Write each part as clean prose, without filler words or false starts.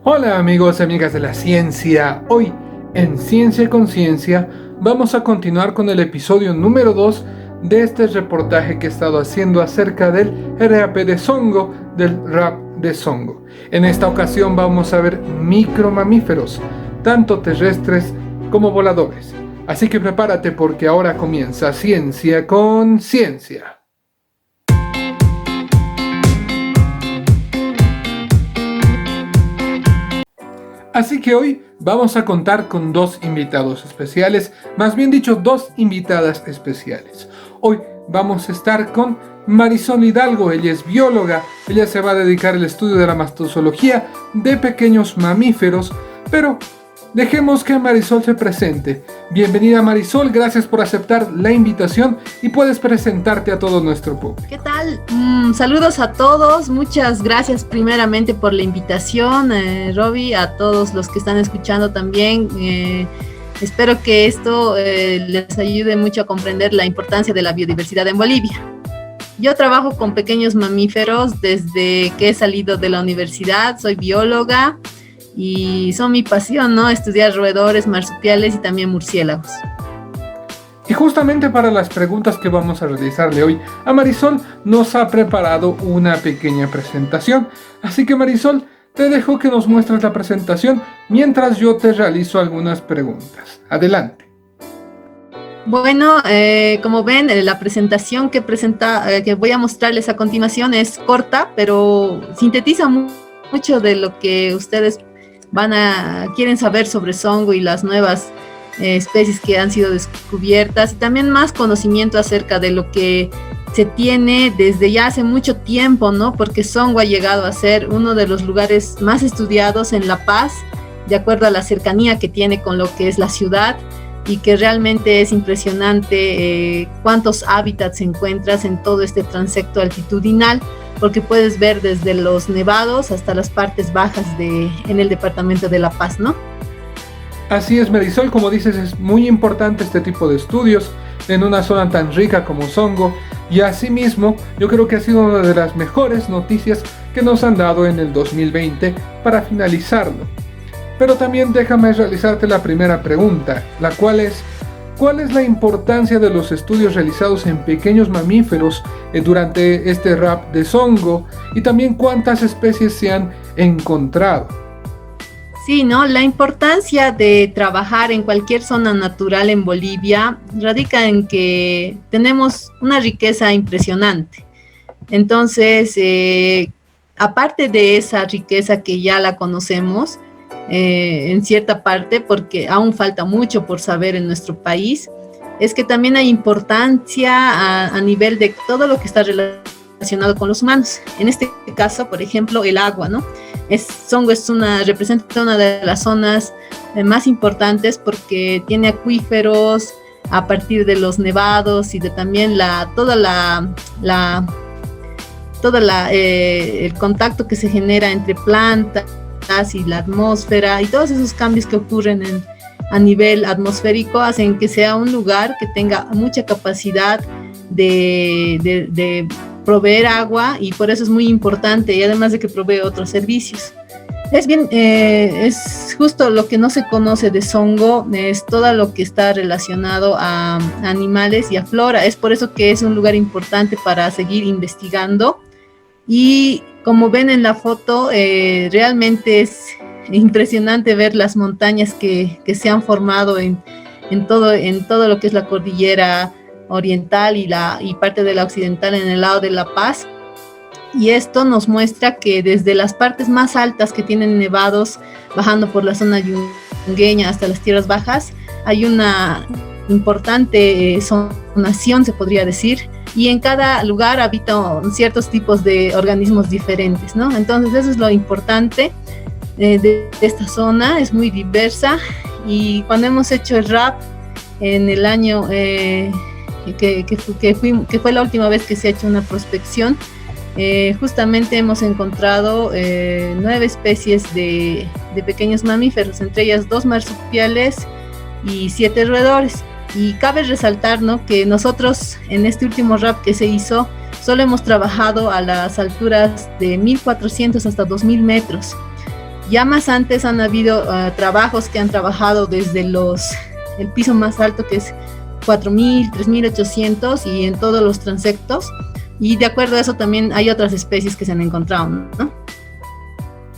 Hola amigos y amigas de la ciencia. Hoy en Ciencia y Conciencia vamos a continuar con el episodio número 2 de este reportaje que he estado haciendo acerca del RAP de Songo, del rap de Songo. En esta ocasión vamos a ver micromamíferos, tanto terrestres como voladores. Así que prepárate porque ahora comienza Ciencia con Ciencia. Así que hoy vamos a contar con dos invitados especiales, más bien dicho, dos invitadas especiales. Hoy vamos a estar con Marisol Hidalgo, ella es bióloga, ella se va a dedicar al estudio de la mastozoología de pequeños mamíferos, pero dejemos que Marisol se presente. Bienvenida Marisol, gracias por aceptar la invitación y puedes presentarte a todo nuestro público. ¿Qué tal? Saludos a todos, muchas gracias primeramente por la invitación, Robbie, a todos los que están escuchando también. Espero que esto les ayude mucho a comprender la importancia de la biodiversidad en Bolivia. Yo trabajo con pequeños mamíferos desde que he salido de la universidad, soy bióloga. Y son mi pasión, ¿no? Estudiar roedores, marsupiales y también murciélagos. Y justamente para las preguntas que vamos a realizarle hoy a Marisol, nos ha preparado una pequeña presentación. Así que Marisol, te dejo que nos muestres la presentación mientras yo te realizo algunas preguntas. Adelante. Bueno, como ven, la presentación que voy a mostrarles a continuación es corta, pero sintetiza mucho de lo que ustedes quieren saber sobre Songo y las nuevas especies que han sido descubiertas, y también más conocimiento acerca de lo que se tiene desde ya hace mucho tiempo, ¿no? Porque Songo ha llegado a ser uno de los lugares más estudiados en La Paz, de acuerdo a la cercanía que tiene con lo que es la ciudad, y que realmente es impresionante cuántos hábitats encuentras en todo este transecto altitudinal, porque puedes ver desde los nevados hasta las partes bajas en el departamento de La Paz, ¿no? Así es, Marisol, como dices, es muy importante este tipo de estudios en una zona tan rica como Songo, y asimismo yo creo que ha sido una de las mejores noticias que nos han dado en el 2020 para finalizarlo. Pero también déjame realizarte la primera pregunta, la cual es: ¿cuál es la importancia de los estudios realizados en pequeños mamíferos durante este RAP de Songo? Y también cuántas especies se han encontrado. Sí, ¿no? La importancia de trabajar en cualquier zona natural en Bolivia radica en que tenemos una riqueza impresionante. Entonces, aparte de esa riqueza que ya la conocemos, en cierta parte, porque aún falta mucho por saber en nuestro país, es que también hay importancia a nivel de todo lo que está relacionado con los humanos. En este caso, por ejemplo, el agua, ¿no? Songo representa una de las zonas más importantes porque tiene acuíferos a partir de los nevados y de también el contacto que se genera entre plantas y la atmósfera, y todos esos cambios que ocurren a nivel atmosférico hacen que sea un lugar que tenga mucha capacidad de proveer agua, y por eso es muy importante, y además de que provee otros servicios. Es justo lo que no se conoce de Songo, es todo lo que está relacionado a animales y a flora. Es por eso que es un lugar importante para seguir investigando. Y como ven en la foto, realmente es impresionante ver las montañas que se han formado en todo lo que es la cordillera oriental y parte de la occidental en el lado de La Paz. Y esto nos muestra que desde las partes más altas que tienen nevados, bajando por la zona yungueña hasta las tierras bajas, hay una importante zonación, se podría decir, y en cada lugar habitan ciertos tipos de organismos diferentes, ¿no? Entonces eso es lo importante de esta zona, es muy diversa. Y cuando hemos hecho el RAP en el año que fue la última vez que se ha hecho una prospección, justamente hemos encontrado 9 especies de pequeños mamíferos, entre ellas 2 marsupiales y 7 roedores. Y cabe resaltar, ¿no?, que nosotros en este último RAP que se hizo solo hemos trabajado a las alturas de 1400 hasta 2000 metros. Ya más antes han habido trabajos que han trabajado desde el piso más alto, que es 4.000, 3.800, y en todos los transectos. Y de acuerdo a eso también hay otras especies que se han encontrado, ¿no?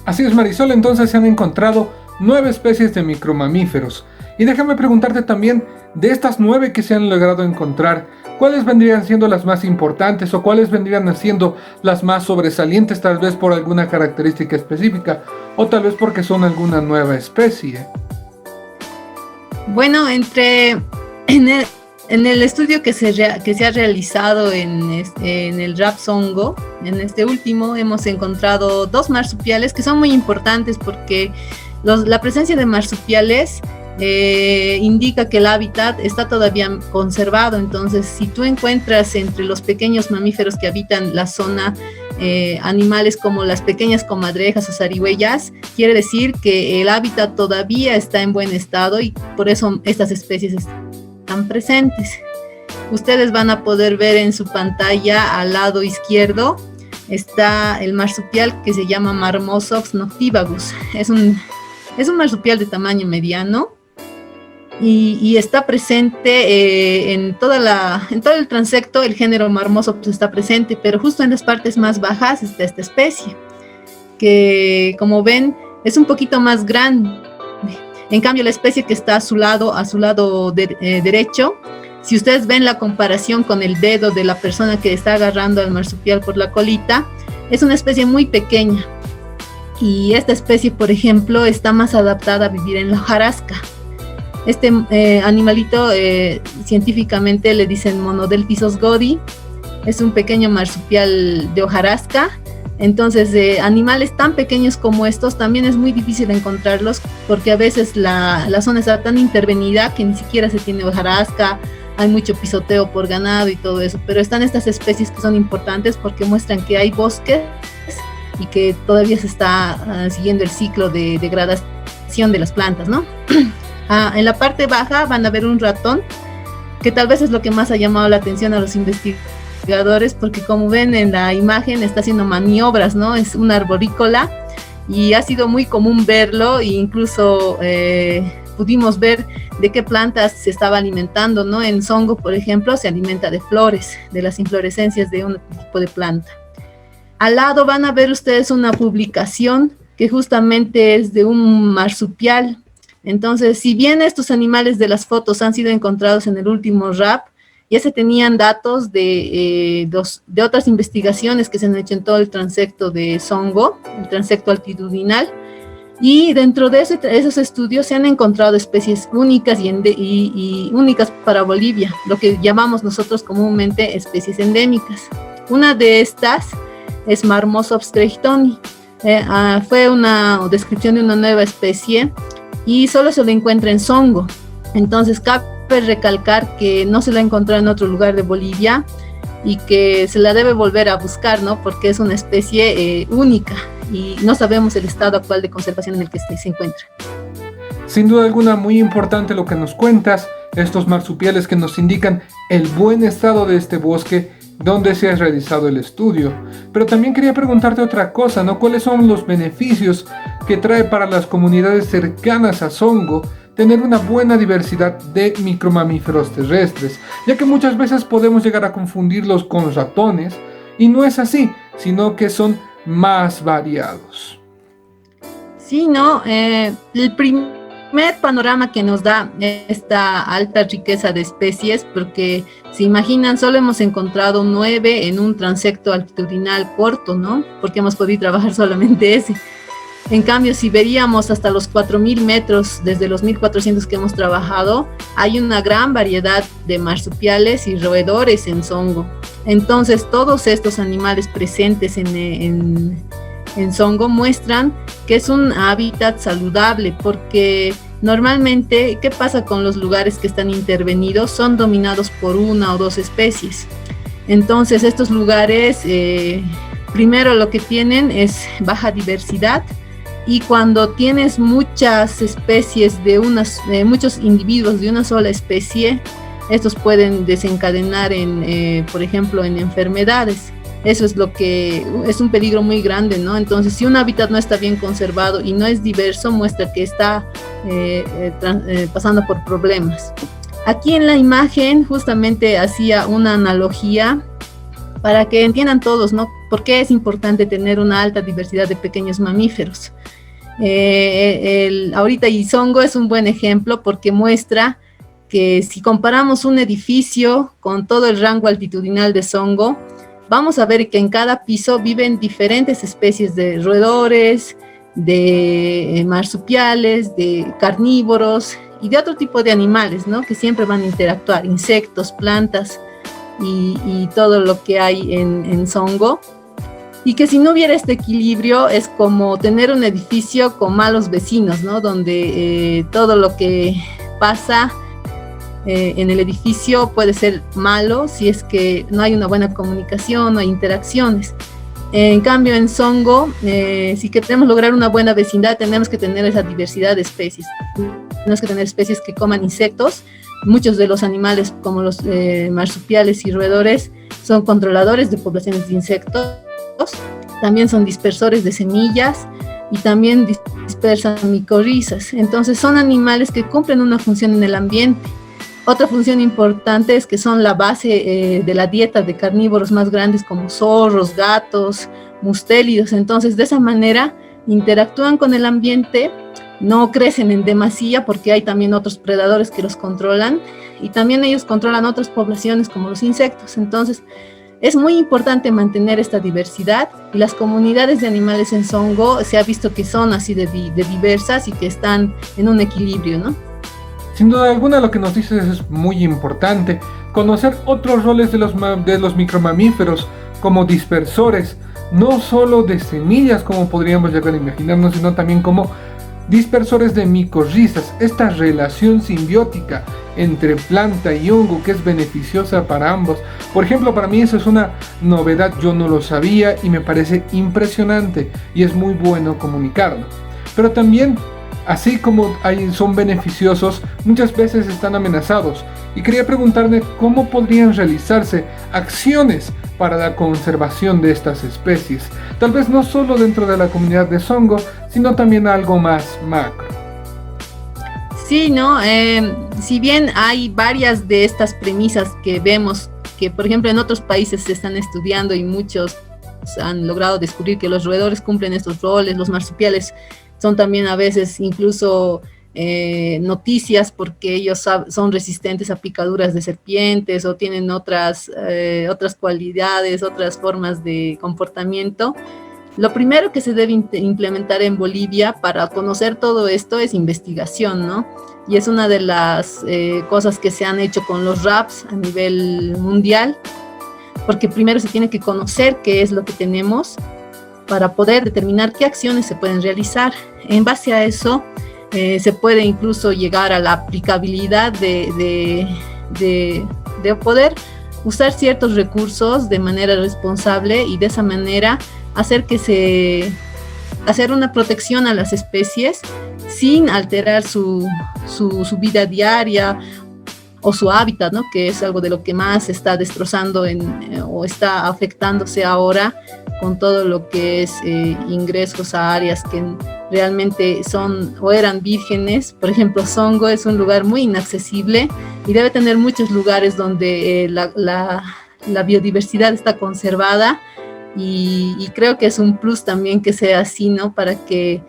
Así es, Marisol, entonces se han encontrado 9 especies de micromamíferos. Y déjame preguntarte también, de estas 9 que se han logrado encontrar, ¿cuáles vendrían siendo las más importantes o cuáles vendrían siendo las más sobresalientes, tal vez por alguna característica específica o tal vez porque son alguna nueva especie? Bueno, en el estudio que se ha realizado en el RAP Songo, en este último hemos encontrado 2 marsupiales que son muy importantes porque la presencia de marsupiales indica que el hábitat está todavía conservado. Entonces, si tú encuentras entre los pequeños mamíferos que habitan la zona animales como las pequeñas comadrejas o zarigüeyas, quiere decir que el hábitat todavía está en buen estado y por eso estas especies están presentes. Ustedes van a poder ver en su pantalla al lado izquierdo está el marsupial que se llama Marmosops noctivagus. Es un marsupial de tamaño mediano y está presente en todo el transecto. El género Marmosops está presente, pero justo en las partes más bajas está esta especie, que como ven es un poquito más grande. En cambio, la especie que está a su lado derecho, si ustedes ven la comparación con el dedo de la persona que está agarrando al marsupial por la colita, es una especie muy pequeña. Y esta especie, por ejemplo, está más adaptada a vivir en la hojarasca. Este animalito científicamente le dicen Monodelphis osgodi, es un pequeño marsupial de hojarasca. Entonces, animales tan pequeños como estos también es muy difícil encontrarlos porque a veces la zona está tan intervenida que ni siquiera se tiene hojarasca, hay mucho pisoteo por ganado y todo eso, pero están estas especies que son importantes porque muestran que hay bosques y que todavía se está siguiendo el ciclo de degradación de las plantas, ¿no? En la parte baja van a ver un ratón, que tal vez es lo que más ha llamado la atención a los investigadores, porque como ven en la imagen está haciendo maniobras, ¿no? Es un arborícola y ha sido muy común verlo e incluso pudimos ver de qué plantas se estaba alimentando, ¿no? En Songo, por ejemplo, se alimenta de flores, de las inflorescencias de un tipo de planta. Al lado van a ver ustedes una publicación que justamente es de un marsupial. Entonces, si bien estos animales de las fotos han sido encontrados en el último RAP, ya se tenían datos de otras investigaciones que se han hecho en todo el transecto de Songo, el transecto altitudinal, y dentro de esos estudios se han encontrado especies únicas y únicas para Bolivia, lo que llamamos nosotros comúnmente especies endémicas. Una de estas es Marmosops crichtoni. Fue una descripción de una nueva especie y solo se lo encuentra en Songo. Entonces cabe recalcar que no se la encontró en otro lugar de Bolivia y que se la debe volver a buscar, ¿no? Porque es una especie única y no sabemos el estado actual de conservación en el que se encuentra. Sin duda alguna, muy importante lo que nos cuentas, estos marsupiales que nos indican el buen estado de este bosque donde se ha realizado el estudio. Pero también quería preguntarte otra cosa, ¿no? ¿Cuáles son los beneficios que trae para las comunidades cercanas a Songo tener una buena diversidad de micromamíferos terrestres? Ya que muchas veces podemos llegar a confundirlos con ratones, y no es así, sino que son más variados. Sí, ¿no? El primer panorama que nos da esta alta riqueza de especies, porque se imaginan, solo hemos encontrado 9 en un transecto altitudinal corto, ¿no? Porque hemos podido trabajar solamente ese. En cambio, si veríamos hasta los 4.000 metros, desde los 1.400 que hemos trabajado, hay una gran variedad de marsupiales y roedores en Songo. Entonces, todos estos animales presentes en Songo muestran que es un hábitat saludable, porque normalmente, ¿qué pasa con los lugares que están intervenidos? Son dominados por 1 o 2 especies. Entonces, estos lugares, primero lo que tienen es baja diversidad. Y cuando tienes muchas especies muchos individuos de una sola especie, estos pueden desencadenar por ejemplo, en enfermedades. eso es lo que es un peligro muy grande, ¿no? Entonces, si un hábitat no está bien conservado y no es diverso, muestra que está pasando por problemas. Aquí en la imagen justamente hacía una analogía para que entiendan todos, ¿no? ¿Por qué es importante tener una alta diversidad de pequeños mamíferos? Ahorita Izongo es un buen ejemplo porque muestra que si comparamos un edificio con todo el rango altitudinal de Songo, vamos a ver que en cada piso viven diferentes especies de roedores, de marsupiales, de carnívoros y de otro tipo de animales, ¿no? Que siempre van a interactuar, insectos, plantas y todo lo que hay en Songo. Y que si no hubiera este equilibrio es como tener un edificio con malos vecinos, ¿no? Donde todo lo que pasa en el edificio puede ser malo si es que no hay una buena comunicación, no hay interacciones. En cambio, en Songo, si queremos lograr una buena vecindad, tenemos que tener esa diversidad de especies. Tenemos que tener especies que coman insectos. Muchos de los animales, como los marsupiales y roedores, son controladores de poblaciones de insectos. También son dispersores de semillas y también dispersan micorrizas. Entonces, son animales que cumplen una función en el ambiente. Otra función importante es que son la base de la dieta de carnívoros más grandes como zorros, gatos, mustélidos. Entonces, de esa manera interactúan con el ambiente, no crecen en demasía porque hay también otros predadores que los controlan y también ellos controlan otras poblaciones como los insectos. Entonces, es muy importante mantener esta diversidad y las comunidades de animales en Songo se ha visto que son así de diversas y que están en un equilibrio, ¿no? Sin duda alguna lo que nos dices es muy importante, conocer otros roles de los micromamíferos como dispersores, no solo de semillas como podríamos llegar a imaginarnos, sino también como dispersores de micorrizas, esta relación simbiótica entre planta y hongo que es beneficiosa para ambos. Por ejemplo, para mí eso es una novedad, yo no lo sabía y me parece impresionante y es muy bueno comunicarlo. Pero también, así como son beneficiosos, muchas veces están amenazados. Y quería preguntarle cómo podrían realizarse acciones para la conservación de estas especies. Tal vez no solo dentro de la comunidad de Songo, sino también algo más macro. Sí, ¿no? Si bien hay varias de estas premisas que vemos, que por ejemplo en otros países se están estudiando y muchos han logrado descubrir que los roedores cumplen estos roles, los marsupiales son también a veces incluso noticias porque ellos son resistentes a picaduras de serpientes o tienen otras cualidades, otras formas de comportamiento. Lo primero que se debe implementar en Bolivia para conocer todo esto es investigación, ¿no? Y es una de las cosas que se han hecho con los RAPs a nivel mundial, porque primero se tiene que conocer qué es lo que tenemos para poder determinar qué acciones se pueden realizar. En base a eso, se puede incluso llegar a la aplicabilidad de poder usar ciertos recursos de manera responsable y de esa manera hacer una protección a las especies sin alterar su vida diaria o su hábitat, ¿no? Que es algo de lo que más está destrozando o está afectándose ahora con todo lo que es ingresos a áreas que realmente son o eran vírgenes. Por ejemplo, Songo es un lugar muy inaccesible y debe tener muchos lugares donde la biodiversidad está conservada y creo que es un plus también que sea así, ¿no? Para que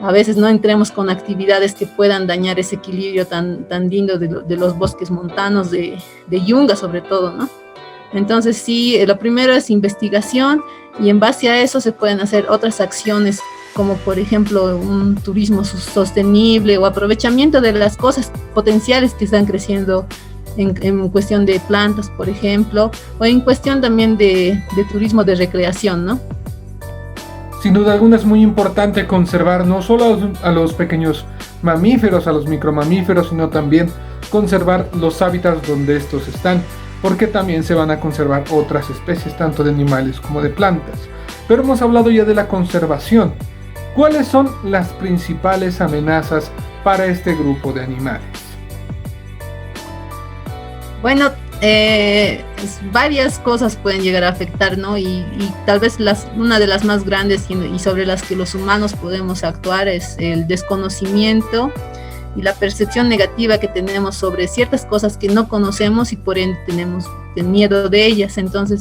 a veces no entremos con actividades que puedan dañar ese equilibrio tan lindo de los bosques montanos, de yunga sobre todo, ¿no? Entonces sí, lo primero es investigación y en base a eso se pueden hacer otras acciones como por ejemplo un turismo sostenible o aprovechamiento de las cosas potenciales que están creciendo en cuestión de plantas, por ejemplo, o en cuestión también de turismo de recreación, ¿no? Sin duda alguna es muy importante conservar no solo a los pequeños mamíferos, a los micromamíferos, sino también conservar los hábitats donde estos están, porque también se van a conservar otras especies, tanto de animales como de plantas. Pero hemos hablado ya de la conservación. ¿Cuáles son las principales amenazas para este grupo de animales? Bueno, Varias cosas pueden llegar a afectar, ¿no? Y tal vez una de las más grandes y sobre las que los humanos podemos actuar es el desconocimiento y la percepción negativa que tenemos sobre ciertas cosas que no conocemos y por ende tenemos miedo de ellas. Entonces,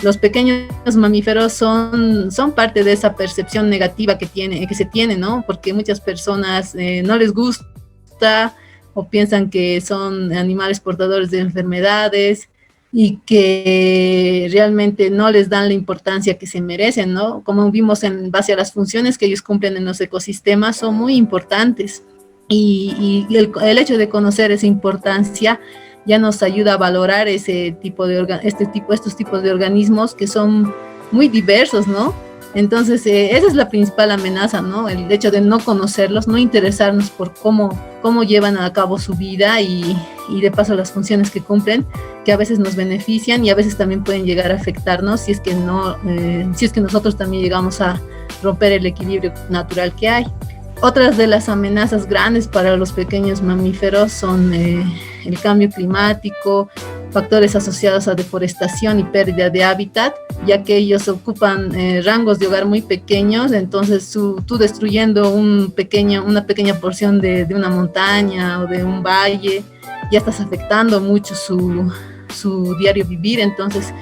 los pequeños mamíferos son parte de esa percepción negativa que se tiene, ¿no? Porque muchas personas no les gusta o piensan que son animales portadores de enfermedades y que realmente no les dan la importancia que se merecen, ¿no? Como vimos en base a las funciones que ellos cumplen en los ecosistemas, son muy importantes. Y el hecho de conocer esa importancia ya nos ayuda a valorar estos tipos de organismos que son muy diversos, ¿no? Entonces, esa es la principal amenaza, ¿no? El hecho de no conocerlos, no interesarnos por cómo llevan a cabo su vida y de paso las funciones que cumplen, que a veces nos benefician y a veces también pueden llegar a afectarnos si es que nosotros también llegamos a romper el equilibrio natural que hay. Otras de las amenazas grandes para los pequeños mamíferos son el cambio climático, factores asociados a deforestación y pérdida de hábitat, ya que ellos ocupan rangos de hogar muy pequeños. Entonces tú destruyendo una pequeña porción de una montaña o de un valle, ya estás afectando mucho su diario vivir. Entonces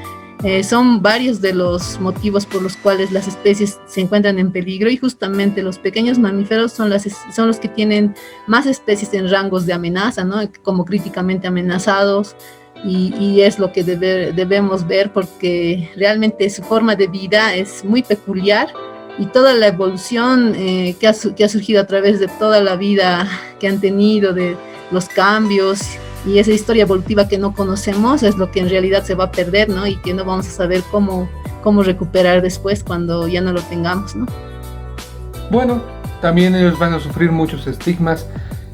son varios de los motivos por los cuales las especies se encuentran en peligro, y justamente los pequeños mamíferos son los que tienen más especies en rangos de amenaza, ¿no? Como críticamente amenazados. Y es lo que debemos ver, porque realmente su forma de vida es muy peculiar, y toda la evolución que ha surgido a través de toda la vida que han tenido, de los cambios y esa historia evolutiva que no conocemos, es lo que en realidad se va a perder, ¿no? Y que no vamos a saber cómo recuperar después cuando ya no lo tengamos, ¿no? Bueno, también ellos van a sufrir muchos estigmas,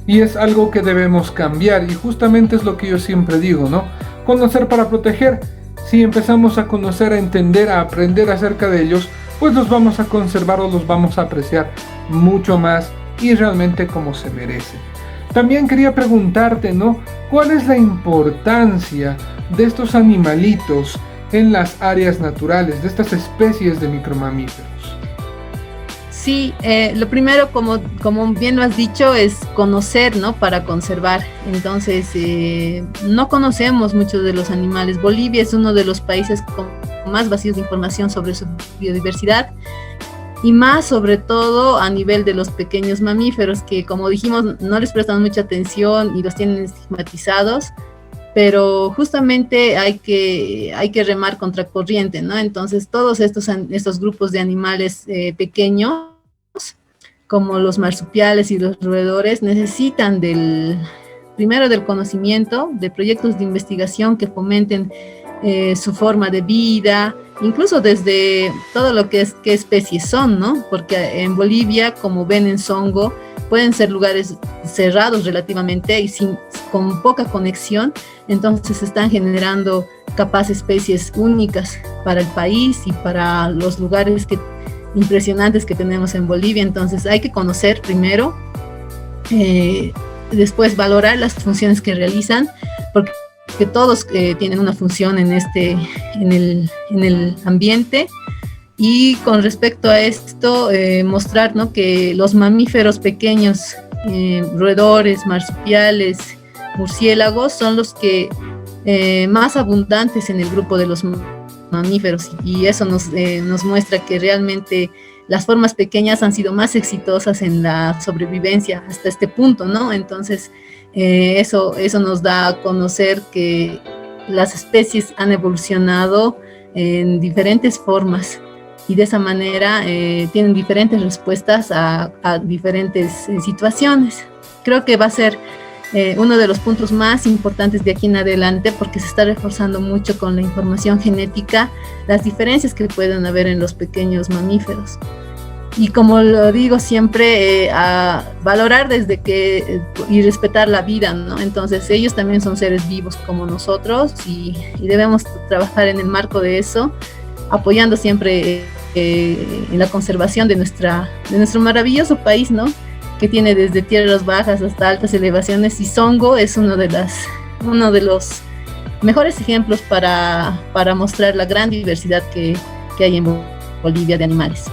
y es algo que debemos cambiar, y justamente es lo que yo siempre digo, ¿no? Conocer para proteger. Si empezamos a conocer, a entender, a aprender acerca de ellos, pues los vamos a conservar o los vamos a apreciar mucho más y realmente como se merece. También quería preguntarte, ¿no? ¿Cuál es la importancia de estos animalitos en las áreas naturales, de estas especies de micromamíferos? Sí, lo primero, como bien lo has dicho, es conocer, ¿no? Para conservar. Entonces, no conocemos muchos de los animales. Bolivia es uno de los países con más vacíos de información sobre su biodiversidad, y más sobre todo a nivel de los pequeños mamíferos, que como dijimos no les prestan mucha atención y los tienen estigmatizados, pero justamente hay que remar contra corriente, ¿no? Entonces todos estos grupos de animales pequeños, como los marsupiales y los roedores, necesitan primero del conocimiento, de proyectos de investigación que fomenten su forma de vida, incluso desde todo lo que es qué especies son, ¿no? Porque en Bolivia, como ven en Songo, pueden ser lugares cerrados relativamente y con poca conexión. Entonces se están generando capaz especies únicas para el país y para los lugares impresionantes que tenemos en Bolivia. Entonces hay que conocer primero, después valorar las funciones que realizan, porque todos tienen una función en el ambiente. Y con respecto a esto, mostrar, ¿no? Que los mamíferos pequeños, roedores, marsupiales, murciélagos, son los que más abundantes en el grupo de los mamíferos, y eso nos muestra que realmente las formas pequeñas han sido más exitosas en la sobrevivencia hasta este punto, ¿no? Entonces, eso nos da a conocer que las especies han evolucionado en diferentes formas, y de esa manera tienen diferentes respuestas a diferentes situaciones. Creo que va a ser uno de los puntos más importantes de aquí en adelante, porque se está reforzando mucho con la información genética las diferencias que pueden haber en los pequeños mamíferos. Y como lo digo siempre, a valorar y respetar la vida, ¿no? Entonces ellos también son seres vivos como nosotros, y debemos trabajar en el marco de eso, apoyando siempre en la conservación de nuestro maravilloso país, ¿no? Que tiene desde tierras bajas hasta altas elevaciones, y Songo es uno de los mejores ejemplos para mostrar la gran diversidad que hay en Bolivia de animales.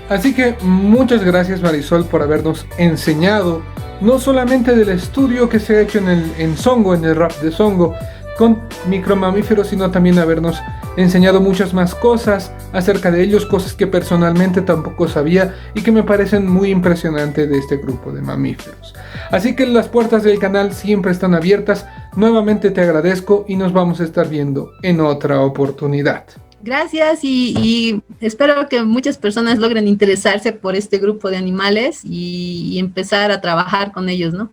Así que muchas gracias, Marisol, por habernos enseñado no solamente del estudio que se ha hecho en Songo, en el RAP de Songo, con micromamíferos, sino también habernos enseñado muchas más cosas acerca de ellos, cosas que personalmente tampoco sabía y que me parecen muy impresionantes de este grupo de mamíferos. Así que las puertas del canal siempre están abiertas. Nuevamente te agradezco y nos vamos a estar viendo en otra oportunidad. Gracias y espero que muchas personas logren interesarse por este grupo de animales y empezar a trabajar con ellos, ¿no?